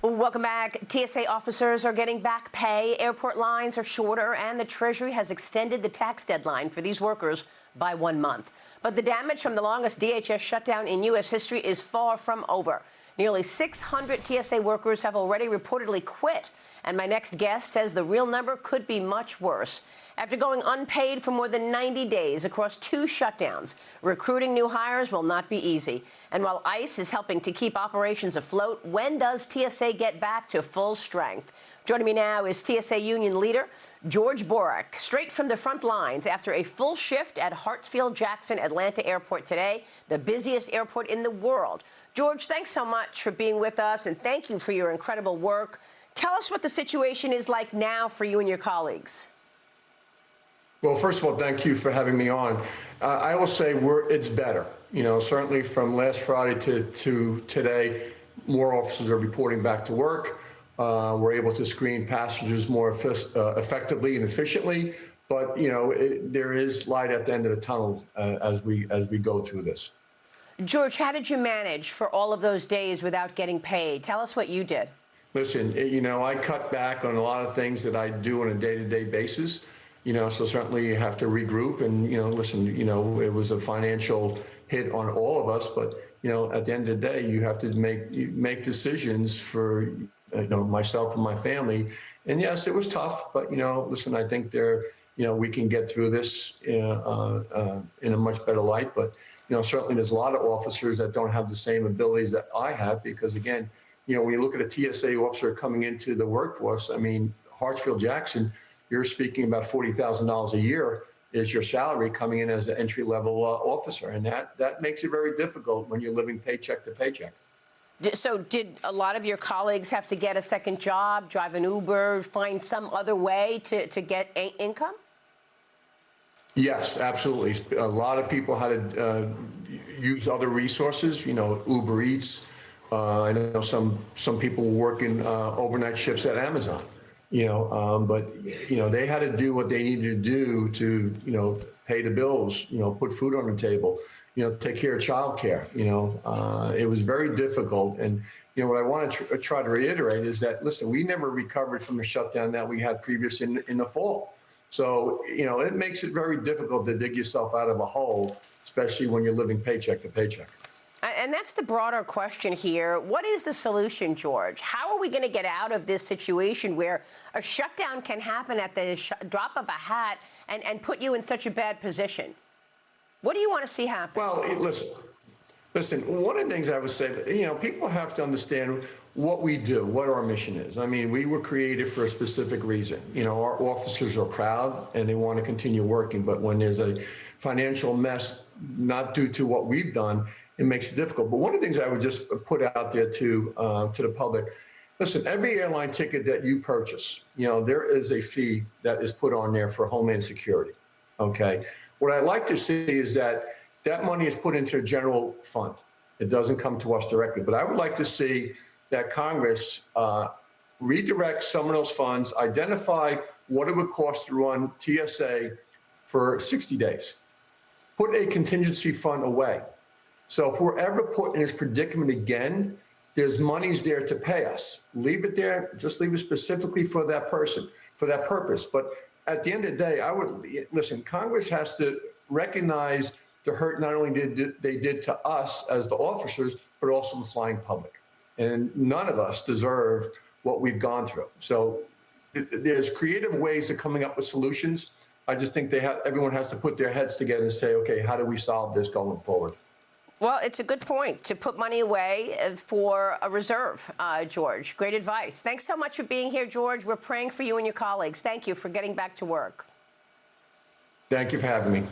Welcome back. TSA officers are getting back pay, airport lines are shorter, and the Treasury has extended the tax deadline for these workers by 1 month. But the damage from the longest DHS shutdown in U.S. history is far from over. Nearly 600 TSA workers have already reportedly quit, and my next guest says the real number could be much worse. After going unpaid for more than 90 days across 2 shutdowns, recruiting new hires will not be easy. And while ICE is helping to keep operations afloat, when does TSA get back to full strength? Joining me now is TSA union leader George Borek, straight from the front lines after a full shift at Hartsfield-Jackson Atlanta Airport today, the busiest airport in the world. George, thanks so much for being with us, and thank you for your incredible work. Tell us what the situation is like now for you and your colleagues. Well, first of all, thank you for having me on. I will say it's better. You know, certainly from last Friday to today, more officers are reporting back to work. We're able to screen passengers more effectively and efficiently. But, you know, there is light at the end of the tunnel as we go through this. George, how did you manage for all of those days without getting paid? Tell us what you did. Listen, you know, I cut back on a lot of things that I do on a day-to-day basis. You know, so certainly you have to regroup and, you know, listen, you know, it was a financial hit on all of us, but, you know, at the end of the day, you have to make decisions for, you know, myself and my family. And yes, it was tough, but, you know, listen, I think we can get through this in a much better light. But, you know, certainly there's a lot of officers that don't have the same abilities that I have because, again, you know, when you look at a TSA officer coming into the workforce, I mean, Hartsfield-Jackson, you're speaking about $40,000 a year is your salary coming in as an entry-level officer. And that makes it very difficult when you're living paycheck to paycheck. So did a lot of your colleagues have to get a second job, drive an Uber, find some other way to get income? Yes, absolutely. A lot of people had to use other resources, you know, Uber Eats. I know some people were working overnight shifts at Amazon. You know, but, you know, they had to do what they needed to do to, you know, pay the bills, you know, put food on the table, you know, take care of childcare. You know, it was very difficult. And, you know, what I want to try to reiterate is that, listen, we never recovered from the shutdown that we had previous in the fall. So, you know, it makes it very difficult to dig yourself out of a hole, especially when you're living paycheck to paycheck. And that's the broader question here. What is the solution, George? How are we going to get out of this situation where a shutdown can happen at the drop of a hat and put you in such a bad position? What do you want to see happen? Well, listen, one of the things I would say, you know, people have to understand what we do, what our mission is. I mean, we were created for a specific reason. You know, our officers are proud and they want to continue working. But when there's a financial mess, not due to what we've done, it makes it difficult. But one of the things I would just put out there to the public, listen, every airline ticket that you purchase, you know, there is a fee that is put on there for Homeland Security, okay? What I'd like to see is that money is put into a general fund. It doesn't come to us directly. But I would like to see that Congress redirect some of those funds, identify what it would cost to run TSA for 60 days. Put a contingency fund away. So if we're ever put in this predicament again, there's monies there to pay us. Leave it there, just leave it specifically for that person, for that purpose. But at the end of the day, listen, Congress has to recognize the hurt not only they did to us as the officers, but also the flying public. And none of us deserve what we've gone through. So there's creative ways of coming up with solutions. I just think everyone has to put their heads together and say, okay, how do we solve this going forward? Well, it's a good point to put money away for a reserve, George. Great advice. Thanks so much for being here, George. We're praying for you and your colleagues. Thank you for getting back to work. Thank you for having me.